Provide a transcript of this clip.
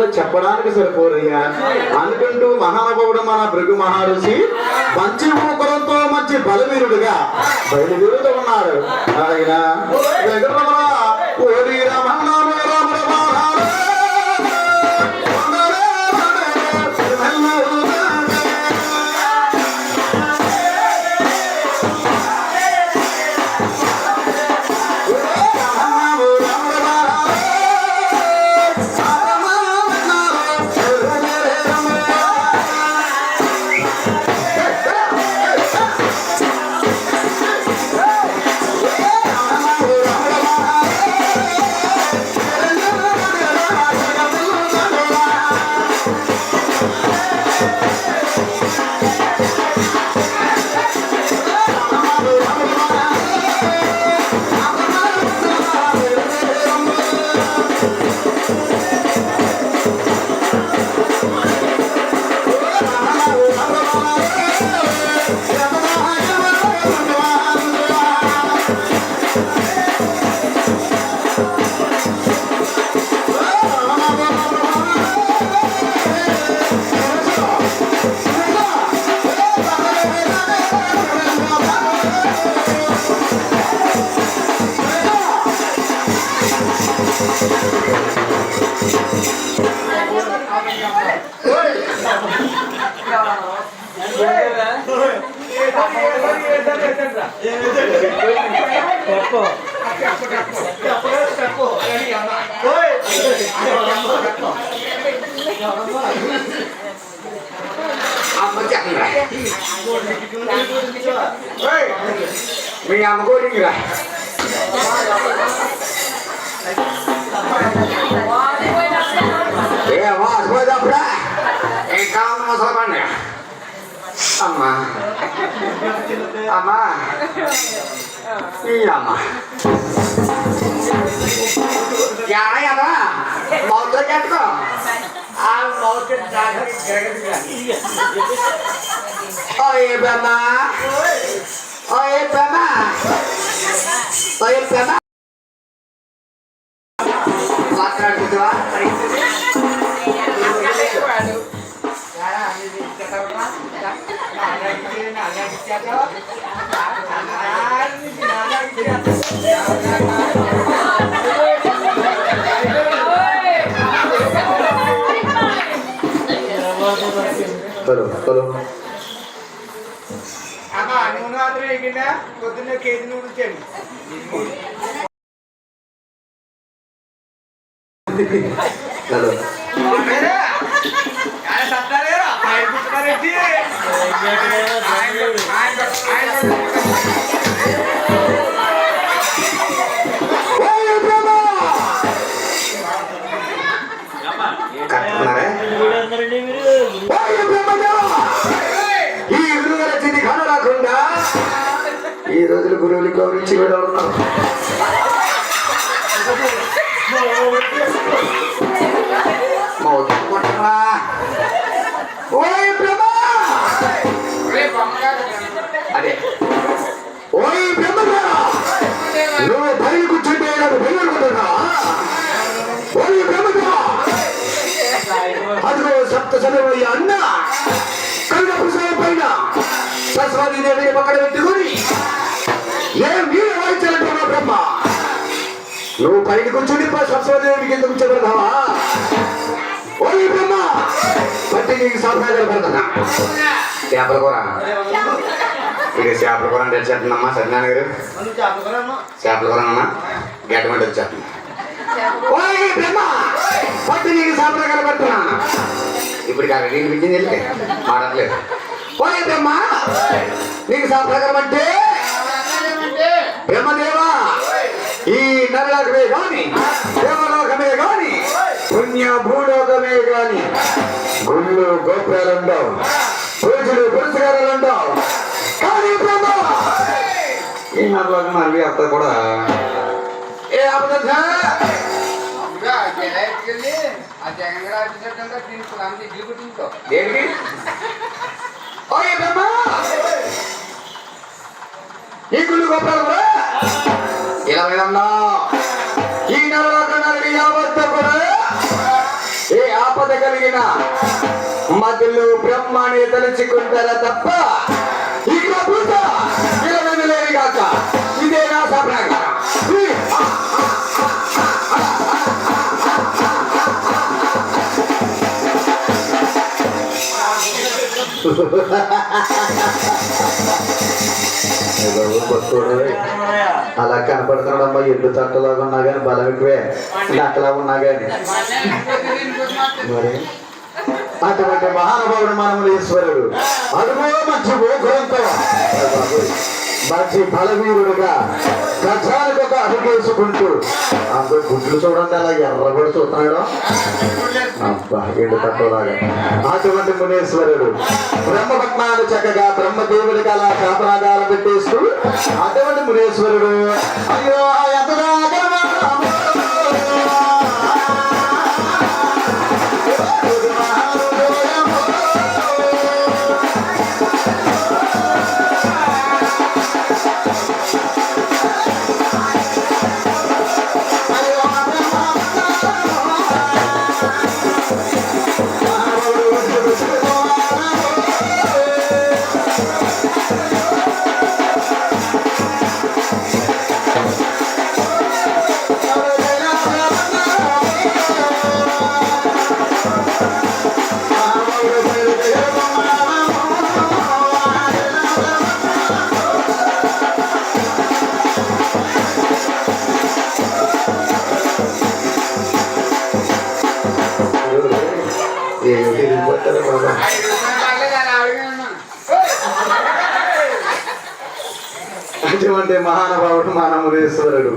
మాటలు చెప్పడానికి సరిపోరయ్యా అనుకుంటూ మహానుభావుడు మన భృగు మహర్షి మంచి మూకురంతో మంచి బలవీరుడుగా బయలుదేరుతూ ఉన్నాడు. ఆయన ఓరి రమణ మీ అమ్మకోడిరా అమ్మా అమ్మా అమ్మా యారా మౌత్ కట్టుకో ఆ మౌత్ ఓయ్ బ్రహ్మా ఓయ్ బ్రహ్మా ఓయ్ బ్రహ్మా మాట్లాడుతుందా అమ్మా నువ్వు మాత్రం ఎక్కిందా పొద్దున్న కేజీ నూరు వచ్చాను ఈ రోజులు గురువులు గౌరవించి విడవుతున్నాం. అదే ఓయ్ బ్రహ్మగారా నువ్వు బయలు కూర్చుంటే నాకు బయలుకుంటున్నా. ఓయ్ బ్రహ్మగారా అదిగో సప్త సమయ అన్న కళ్ళ పుస్తకం పైన సరస్వతి దేవిని పక్కన పెట్టుకుని ఏం మీరు వాయించాలంటున్నా బ్రహ్మ. నువ్వు పైకి కూర్చుని సరస్వతి దేవికి కింద కూర్చోబెడతావా? ఓయ్ బ్రహ్మ పట్టి నీకు సాధన పెడతానా? చేపల కూర ఇక చేపల కూర అంటే వచ్చేస్తుందమ్మా సత్యనారాయణ గారు. చేపల కూర అన్నా గడ్డమంటే వచ్చేస్తుంది. ఓయ్ బ్రహ్మ పట్టి నీకు సాధన కలబెడుతున్నా. ఇప్పుడు కాదు నీకు మించింది వెళ్తే మాడట్లేదు. ఓయ్ బ్రహ్మ నీకు సాధన అంటే బ్రహ్మదేవా ఈ నరలోకమే గాని దేవలోకమే గాని పుణ్య భూలోకమే గాని గుళ్ళు గోపురాలుండవు, పూజలు పురస్కారాలుండవు. కానీ బ్రహ్మ ఈ నరలోకం అవి అంతా కూడా ఏ అబద్ధ దేనికి ఓయ్ బ్రహ్మ ఈ గుళ్ళు గోపురాలు కూడా ఇలా విధంగా ఈ నరలోక నరడి యావత్తు కూడా ఏ ఆపద కలిగిన మధ్యలో బ్రహ్మాన్ని తలుచుకుంటారా తప్ప ఇక పూజ లేని కాక ఇదే నా సప్రకారం. అలా కనపడుతున్నాడమ్మా, ఎల్లు తట్టలాగా ఉన్నా కానీ బలం ఎక్కువే, నక్కలాగా ఉన్నా కానీ. మరి అటువంటి మహానుభావుడు మనములీశ్వరుడు అడుగో మంచి గోకులంతో మంచి బలవీరుడుగా గజానికి ఒక అడుగేసుకుంటూ అందరూ గుడ్లు చూడండి అలా ఎర్రబడి చూస్తున్నాడు. అబ్బా ఎండు తక్కువలాగా అటువంటి మునీశ్వరుడు బ్రహ్మపట్నాలు చక్కగా బ్రహ్మదేవుడికి అలా శాపనాగాలు పెట్టేస్తూ అటువంటి మునీశ్వరుడు అయ్యో ఎంతగా అటువంటి మహానుభావుడు మనములీశ్వరుడు.